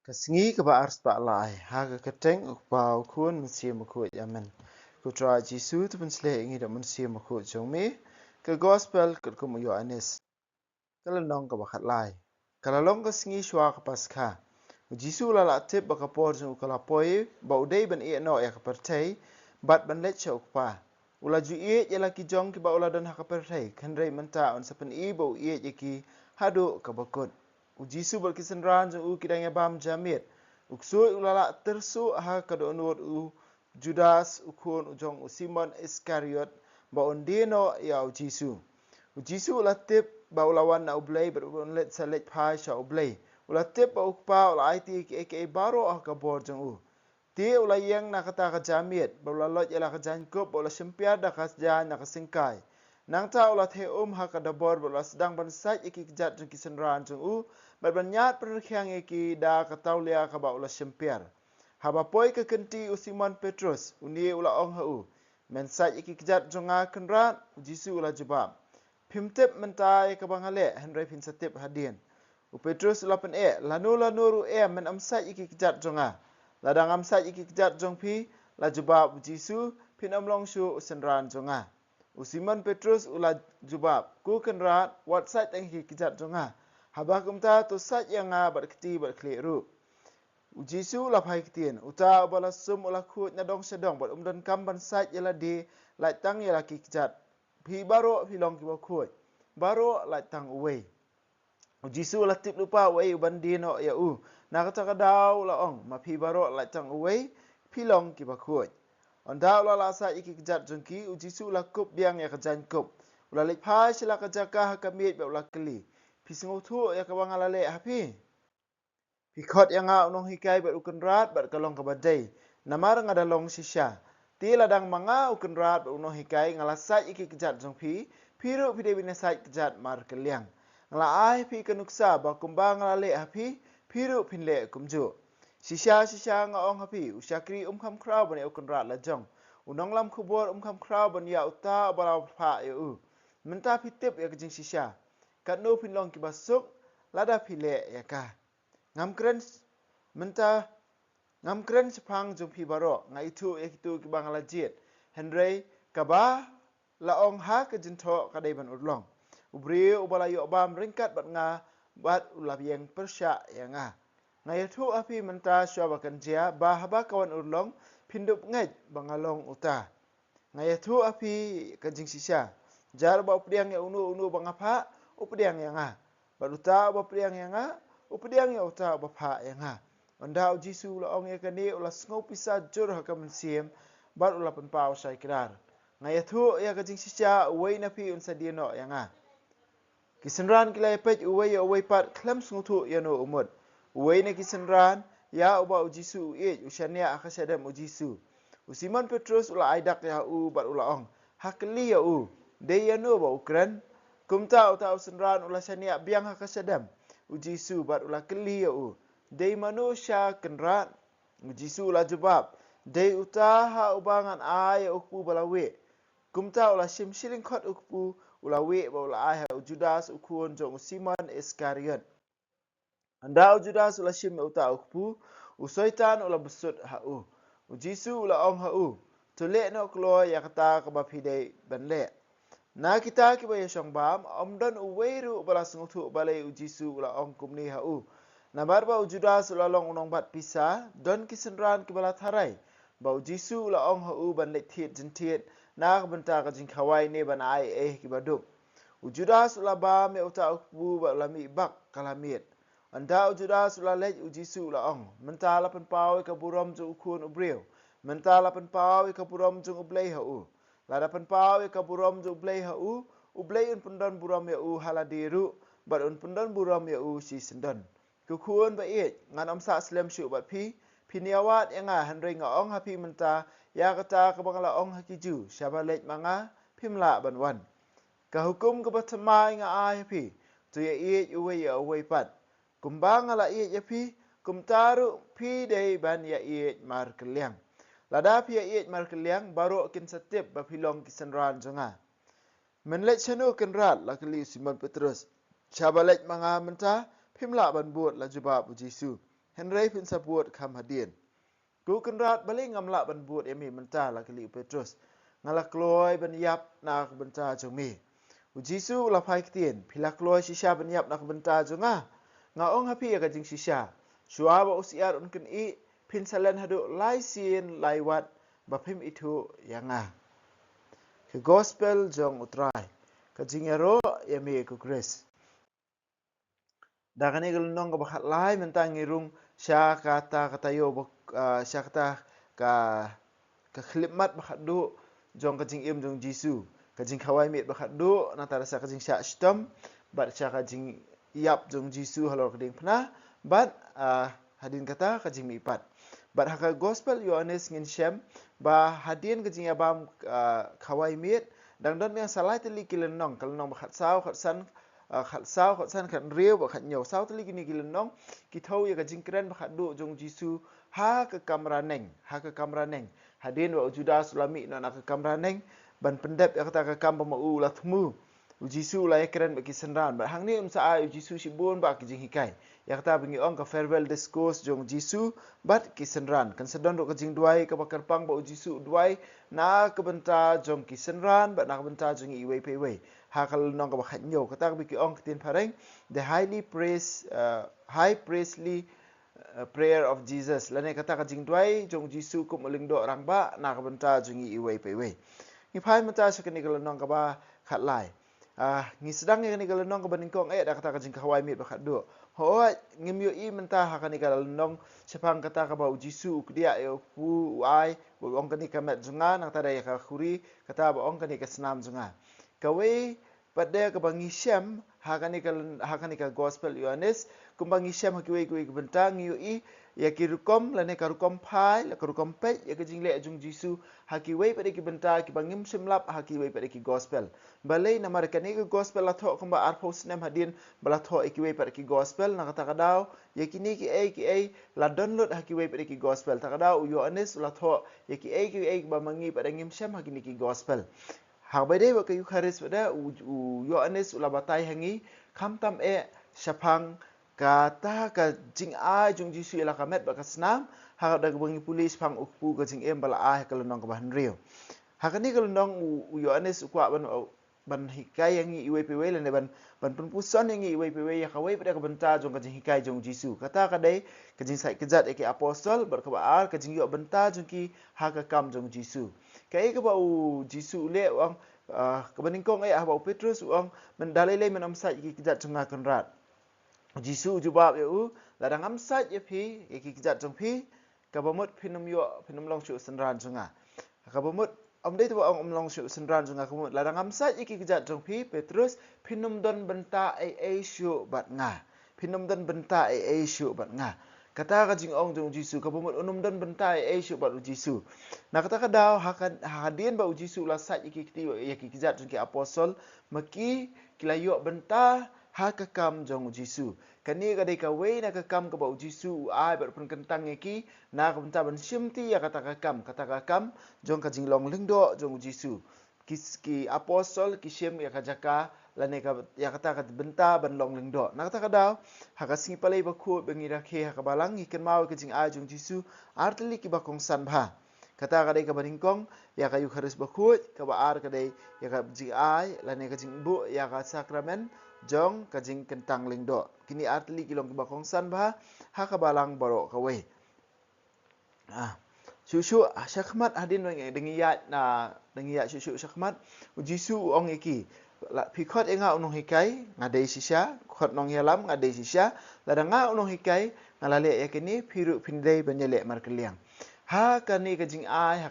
Kasingi ka ba ars ba lai ha ka keteng ba kun msia mku yamen ku tra jisu tu pensle ingi da msia mku jongme ka gospel ka ku mu yohanes kala nong ka ba khat lai kala long ka singi shwa ka paskha jisu la la tip ba ka por jong kala poi ba udai ban e no ya ka pertai bat ban let chau pa ula ju e ya la ki jong ki ba ula dan ha ka pertai kan rei menta on sapen e ba u e ki hadu ka ba kut Jisu berkisan ran u kidangnya bam jamit. Uksu ulala tersu ha kadonur u Judas ukun ujong u Simon Iskariot ba ondino ya Jisu. Jisu ulatip ba ulawan na ublay berunlet salet pai sha ublay. Ulatip ba ukpa ula IT ke baro ah kabor jong u. Ti ulayang nakata ka jamit ba ulalot yala ka jangkup ba ula sempiar da ka jan na ka singkai. Nang ta ulat he ha ka dabor ba ula sedang bansaj iki kejat jong kisan ran jong u. Berbanyat perkhiang iki da ka taulia ka ba ula sempiar. Haba poi ka kenti u Simon Petrus uni ula ong ha u. Mensaj iki kejat jonga kenrat Jisu ula jebab. Pimtip mentai ka bangale henry pinsatip hadien. U Petrus ula pen lanu ru men amsaj iki kejat jonga. Ladang amsaj iki kejat jong pi la jebab Jisu pin amlong shu senran jonga. U Simon Petrus ula jebab ku kenrat wat saj tang iki kejat jonga. Haba kumta tu saj yang berketi berkeliru. Jisu la pai ketien. Uta bala sum ula kut nyadong sedong buat umdan kamban saj yala di lai tang yala ki kejat. Pi baro pi long ki kut. Baro lai tang uwei. Jisu la tip lupa uwei uban dino ya u. Na kata kadau la ong ma pi baro lai tang uwei pi long ki kut. Onda ula la saj iki kejat jengki Jisu la kup biang ya kejan kup. Ula lik pai sila kejakah kamit ba ula keli. Pisngu tu ya ka bangalale hapi. Pikot yang unong hikai bat ukun rat bat kalong kabadai. Namar ngadalong sisya. Ti ladang manga ukun rat bat unong hikai ngalasat iki kejat jong pi. Piru pide binasat kejat mar keliang. Ngala ai pi kenuksa ba kumbang ngalale hapi. Piru pinle kumju. Sisya ngaong hapi. Usyakri kam kraw ban ukun rat lajong. Unong lam kubur kam kraw ban ya uta balau pa ya u. Mentah pitip ya kejing sisya. Kat no pinlong kibasuk lada pile ya ka. Ngam kren sepang jong pi baro ngai itu ya kitu ki bang lajit. Henry kaba laong ha ke jento kadai ban urlong. Ubri ubala yo bam ringkat bat nga bat ulap yang persya ya nga. Ngai itu api menta syaba kanjia ba haba kawan urlong pindup ngai bangalong uta. Ngai itu api kanjing sisya. Jar ba upriang ya unu bang apa upriang yang nga. Baruta upriang yang nga upriang ya uta bapa yang nga. Onda Jisu la ong ya kani ula sngo pisa jur ha ka mensiem bar ula pen pau sai krar. Ngai thu ya kajing sisya uwei na pi unsa dino yang nga. Kisenran kilai pej uwei ya uwei pat klam sngo thu ya no umut. Uwei na kisenran ya uba Jisu usyania akasadam Jisu. Simon Petrus ula aidak ya bar ula ong. Hakli ya de ya no ba ukran. Kumta uta usenran ula syania biang hakasadam. Jisu bar ula keli ya de manusia kenrat. Jisu ula jebab. De utaha ubangan ay ukpu balawe. Kumta ula siling kot ukpu ula we ba ula ay Judas ukun jong Simon Iskariot. Anda Judas ula sim uta ukpu usaitan ula besut ha Jisu ula ong ha tole no klo ya kata ka ba pidai banle. Na kita ki ba yashong bam omdan uweiru bala snguthu balai Jisu ula ong kumni ha Na barba Judas ula long unong bat pisa don kisenran ki bala tharai. Ba Jisu ula ong ha ban le thiet jintiet na ka benta ka jing khawai ne ban ai ki baduk. Judas ula ba me uta ukbu ba ula mi bak kalamit. Anda Judas ula lej Jisu ula ong. Menta la pen pau ka burom ju ukun ubreu. Menta la pen pau ka burom ju ublei ha Lada pen pau ka burom ju ublei ha ublei un pendon burom ya haladiru bat un pendon burom ya si sendon. Kukuan ba ngan amsa slem syu bat pi niawat yang henry nga ong hapi menta ya kata ka bangala ong hakiju syabalej manga pimla banwan. Ka hukum ka batamai nga ai hapi tu ya uwe ya uwe pat. Kumbang ala ya pi kumtaru pi dei ban ya mar keliang. Lada pi ya mar keliang baru kin setip ba pilong kisenran jonga. Menlet chanu kenrat la keli Simon Petrus. Syabalej manga menta pimla ban buat la jebab Jisu. Henry pin support kam hadien ku kenrat balik ngamla ban buat emi mentah la kali Petrus ngala kloy ban yap na benta jumi Jisu la phai tien phila kloy shisha ban yap na benta junga ngaong happy ka jing shisha shua ba usiar un ken I pin salen hadu lai sin lai wat ba phim itu yanga ke gospel jong utrai ka jing ero emi ku grace dakani gel nong ka bakhat lai mentang ngirung sya kata yo sya kata ka khlimat bakhat du jong ka jing im jong Jisu ka jing khawai mit bakhat du na tara sa ka jing sya stom bat sya ka jing yap jong Jisu halor ka ding phna bat hadin kata ka jing mi pat bat haka gospel Yohanes ngin shem ba hadin ka jing abam khawai mit dang don yang salai teli kilen nong kal nong bakhat sao khat san khát sao khát san khát riêu và khát nhiều sao tới cái này nong cái thâu ya cái jing kren và khát độ jong Jisu ha cái camera neng hadin wa Judas Sulami na cái camera neng ban pendep ya kata cái cam pemau la thmu Jisu la ya kren bagi senran ba hang ni sa ai Jisu sibun ba ki jing hikai ya kata bengi ong ka farewell discourse jong Jisu bat ki senran kan sedon ro ka jing duai ka bakar pang ba Jisu duai na ka benta jong ki senran ba na ka benta jong I wei pe wei hakal nong ka bakhat nyo kata bi ki ong tin pareng the high priestly prayer of Jesus lane kata ka jing duai jong Jisu kum uling do rang ba na ka benta jong I wei pe wei ni phai mata sa kani kal nong ka ba khat lai ngi sedang ni kal nong ka baning kong da kata ka jing khawai mit bakhat do ho ngim yo I menta hakani kal nong sepang kata ka ba Jisu dia yo pu ai bo ong kani ka met junga nang tada ya ka khuri kata ba ong kani ka snam junga kawe pada kebangi syam hakani ka gospel Yohanes kumbangi syam hakiwe kuwi bentang yui ya kirukom lane karukom phai la karukom pe ya ke jingle jung Jisu hakiwe pada ki benta ki bangim simlap hakiwe pada ki gospel balai namar kani ki gospel la tho kumba arpos nem hadin bala tho ikiwe pada ki gospel na kata kadau ya kini ki ai la download hakiwe pada ki gospel takadau Yohanes la tho ya ki ai ba mangi pada ngim syam hakini ki gospel hak bade wa kayu kharis pada Yohanes ula batai hangi khamtam syapang kata ka jing a jung Jisu ila kamet ba kasnam hak da bangi polis pang ukpu ka jing bala a ka lonong ka bahan rio hakani ka lonong Yohanes ukwa ban hikai yang I wei pe wei le ban penpuson yang I wei pe wei ya ka wei pada ka benta jong ka jing hikai jong Jisu kata ka dai ka jing sai kejat ke apostol ber ka ba ka jing yo benta jong ki ha ka kam jong Jisu kai ka ba Jisu le wang kebaning kong ba Petrus wang mendalai menam sai ki kejat jong kan rat Jisu jubab ya ladang am sai ya pi ki kejat jong pi ka bamut pinum long chu senran jonga ka bamut om dei tu om long chu senran jonga ka bamut ladang am sai ki kejat jong pi Petrus pinum don benta shu bat nga pinum don benta shu bat nga kata ka jing ong jong Jisu ka bamut unum don benta shu bat Jisu na kata ka daw hadin ba Jisu la sai ki kejat jong ki apostol maki kilayo benta ha ka kam jong Jisu kani ka dei ka wei na ka kam ka ba Jisu ai ber pun kentang ki na ka benta ban simti ya kata ka kam jong ka jing long lingdo jong Jisu ki apostol ki sim ya ka jaka lane ka ya kata ka benta ban long lingdo na kata ka daw ha ka singi palai ba khu bengi rakhe ha ka balang ikan mau ka jing ai jong Jisu artli ki ba kong san bha kata ka dei ka baning kong ya ka yu kharis ba khu ka ba ar ka dei ya ka jing ai lane ka jing bu ya ka sakramen jong ka jing kentang lingdo kini artli kilong ki ba kong san bha ha ka balang baro ka wei Shushu syakmat hadin dengi ya shushu syakmat Jisu ong iki pikot enga unong hikai ngadai sisya khot nong yalam ngadai sisya ladang nga unong hikai ngalale yakini piru pindai banyale markeliang ha kani ka jing ai ha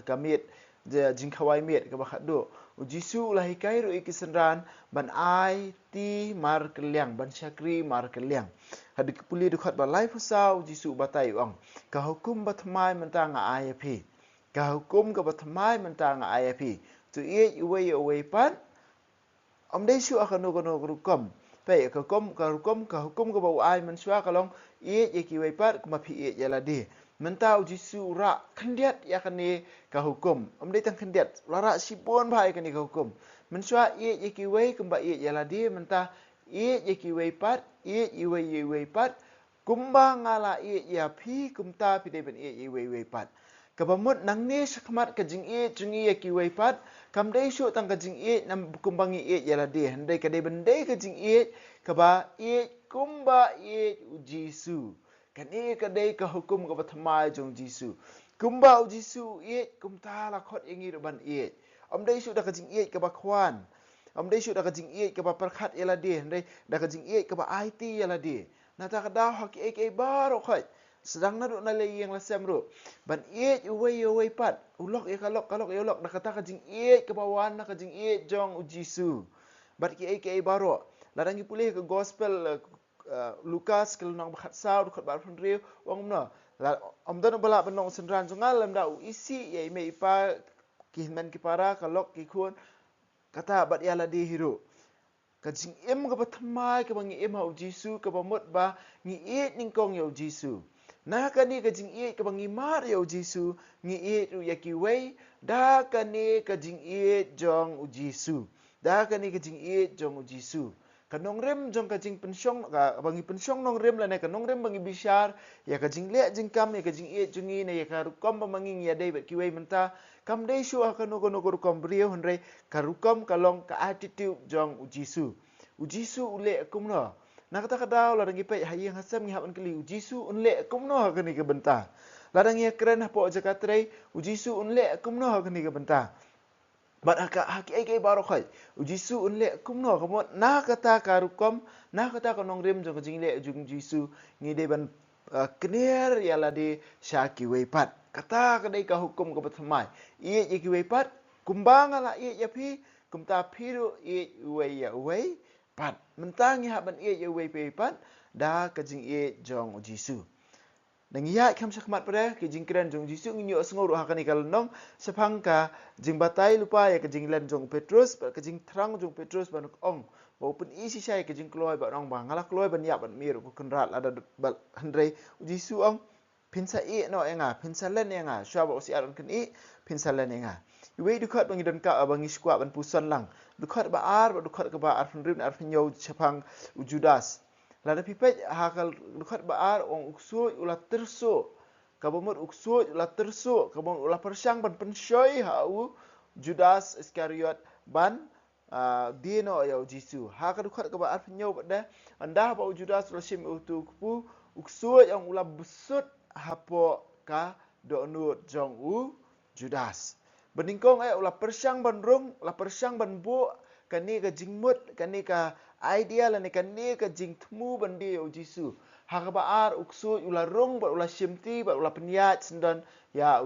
ka mit jing khawai mit ka bakhat do Jisu lah hikai ru ikisenran ban ai ti markeliang ban syakri markeliang hadik puli dukhat balai fusau Jisu batai ong ka hukum batmai mentang IAP ka hukum ka batmai mentang IAP tu ye away pan om dei shu akan no rukom pe ka hukum ka bau ai mensua kalong ye ki wei pat kuma pi ye yaladi mentau Jisu ra khendiat ya kani ka hukum om dei tang khendiat lara sipon bhai kani ka hukum mensua ye ki wei kumba ye yaladi menta ye ki wei pat ye wei pat kumba ngala ya phi kumta pi de ben we pat kabamut nang ne sakmat ka jing chungi ya ki we pat kam dei shu tang ka jing nam kumbangi ya la de handai ka de ben dei ka jing ka ba kumba Jisu kan ka dei ka hukum ka bathamai jong Jisu kumba Jisu kumta la khot ingi ro ban om dei shu da ka jing ka ba khwan om dei shu da ka jing ka ba parkhat ya la de handai da ka jing ka ba IT ya la de na ta ka da hak baro khot sedang na na le yang la sem ro ban uwe pat ulok kalok ulok da kata ka jing ka bawan na ka jing jong Jisu bat ki baro ladang pulih ke gospel Lukas kalau nang bakhat sau khot bar phun riu wong no la om don bala benong senran jungal lam da isi ye me ipa kihmen ki para kalok ki khun kata bat ya la di hiro ka jing ka bathamai ka bangi hau Jisu ka bamut ba ngi ning kong yo Jisu na ka ni ka jing ka bangi mar yo Jisu ngi ru ya ki wei da ka ni ka jing jong Jisu da ka ni ka jing jong Jisu kanong rem jong ka jing pensyong ka bangi pensyong nong rem la na kanong rem bangi bishar ya ka jing le jing kam ya ka jing jungi na ya ka rukom ba mangi ya dei bet ki wei menta kam dei shu ka no rukom brio honre ka rukom kalong ka attitude jong Jisu Jisu ule kumno na kata kadau la dangi pe hayang hasam ngi haban kali Jisu unle kumno ka ni ka benta la dangi kren po jakatre Jisu unle kumno ka ni ka benta bat hak ai baro khai Jisu unle kumno ka na kata karukom na kata ka nong rem jong jingle jung Jisu ngi de ban clear ya la de shaki we pat kata ka dei ka hukum ka patmai ye ki we pat kumbang ala ya phi kumta phiru we ya we pat mentang ya ban ye we pe pat da ka jing jong Jisu nang ya kam sakmat pada ke jing kran jong Jisu ngi asngor ha kan ikal nong sepang ka jing batai lupa ya ke jing lan jong Petrus ke jing terang jong Petrus ban ong maupun isi saya ke jing kloy ba nong bang ala kloy ban ya ban mir ku kenrat ada bal handre Jisu ong pinsa no enga pinsa len enga swa ba usi aron kan pinsa len enga iwe dukat bangi don ka bangi skwa ban puson lang dukat ba dukat ka ba ar rim ar nyo sepang Judas lada pipet hakal dukat baar ong ukso ulah terso kabomot ukso ulah terso kabom ulah persyang ban pensyoi hau Judas Iskariot ban dino ya Jisu hakal dukat ka baar penyo pada anda ba Judas ulah sim utu kupu ukso yang ulah besut hapo ka donut jong Judas beningkong ulah persyang ban rung ulah persyang ban bu kani ka jingmut kani ka idea la ni kan ni ka jing tmu bandi o Jisu ha ka baar uksu ula rong ba ula shimti ba ula penyat sendan ya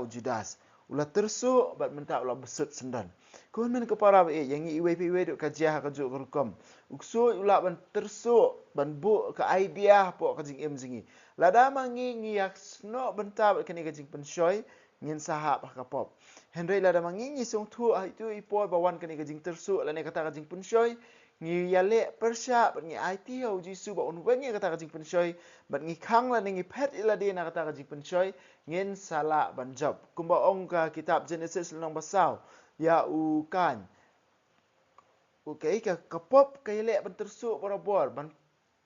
Judas ula tersu ba menta ula besut sendan kun men ka para yang iwe piwe duk ka jah ka juk rukom uksu ula ban tersu ban bu ka idea po ka jing em jingi lada mangi ngiak sno benta ba kani ka jing penshoy ngin sahab ka pop Henry lada mangi ngi song tu itu ipo ba wan kani ka jing tersu la ne kata ka jing penshoy ngi yale persya bat ngi IT ho Jisu ba on wengi kata ka jing penshoy bat ngi khang la ngi pet ila de na kata ka jing penshoy ngin sala ban job kumba ong ka kitab Genesis lang basau ya u kan okay ka kapop ka yale ban tersu barabor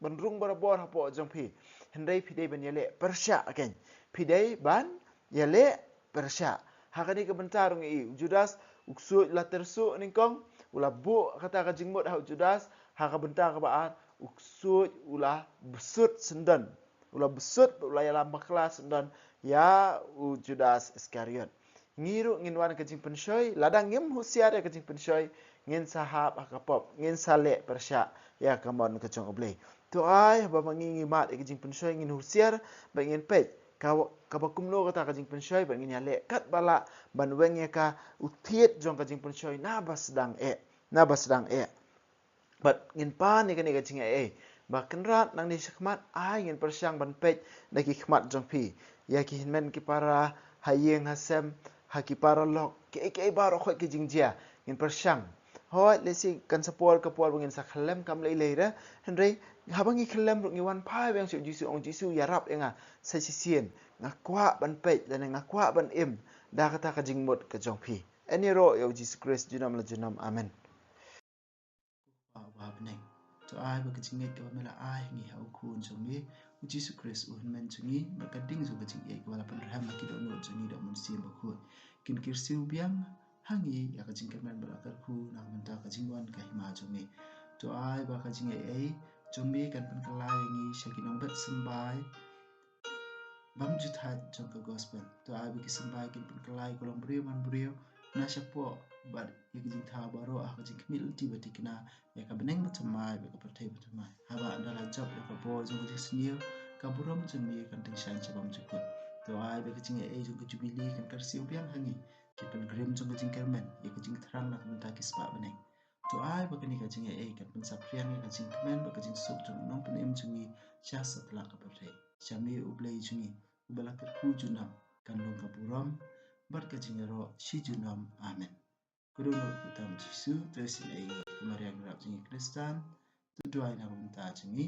ban rung barabor hapo jong phi hendai pidai ban yale persya again pidai ban yale persya hakani ka bentar ngi Judas uksu la tersu ningkong ulah bu kata ka jingmut hau Judas ha ka bentar ka baar uksut ulah besut sendan ulah besut ulah ya lambak kelas sendan ya Judas Iskariot ngiru ngin wan ka jing penshoy ladang ngim husiar ka jing penshoy ngin sahab ka pop ngin sale persya ya kamon ka jong oblei to ai ba mangi mat ka jing penshoy ngin husiar ba ngin pet ka bakumlo kata ka jing penshoy ba ngin yale kat bala ban wenge ka utiet jong ka jing penshoy na basdang but ngin pa ni ka jing ba kenrat nang ni khmat ai ngin persyang ban pet na ki khmat jong pi ya ki hinmen ki para hayeng hasem ha ki para lok ke baro khoi ki jing jia ngin persyang hoi lesi kan sapor ka por ngin sa khlem kam lei lei ra henry habangi khlem ru ngi wan pai bang su Jisu ong Jisu ya rap enga sa si sien ngakwa ban pet dan ngakwa ban im da kata ka jing mot ka jong pi any ro yo Jesus Christ junam la junam amen wa bneng to ai ba kichinge ka mela ai ngi hau kun so mi Jesus Christ men chungi bakading zo gajing e wala pan raham kido no chungi do mun sim bakhu kin kirsiu biang hangi ya kajing kerman balakar khu na menta kajing wan ka hima chungi to ai ba kajing e chumbi kan pan kalai ngi shakinong bat sambai bam juthat jong ka gospel to ai bi sambai kin pan kalai kolong brio man brio na shapo bar yajing tha baro a kajing kmil ti batikna ya ka beneng batamai ba ka pathai batamai haba andala job ya ka bo jong ka sneer ka burom chumi kan ting shan chabam chukut to ai ba kajing e jong ka jubili kan karsiu biang hangi ki pan grim jong kajing kermen ya kajing thrang na kan ta kispa beneng to ai ba kani kajing e kan pan sapriang ya kajing kemen ba kajing sok jong nong pan em chungi cha satla ka pathai chami ublei chungi ubala ka khu junam kan long ka burom bar kajing ro shi junam amen kudono utam jisu tersin ai kemaria grab jingi kristan tuduai na bunta jingi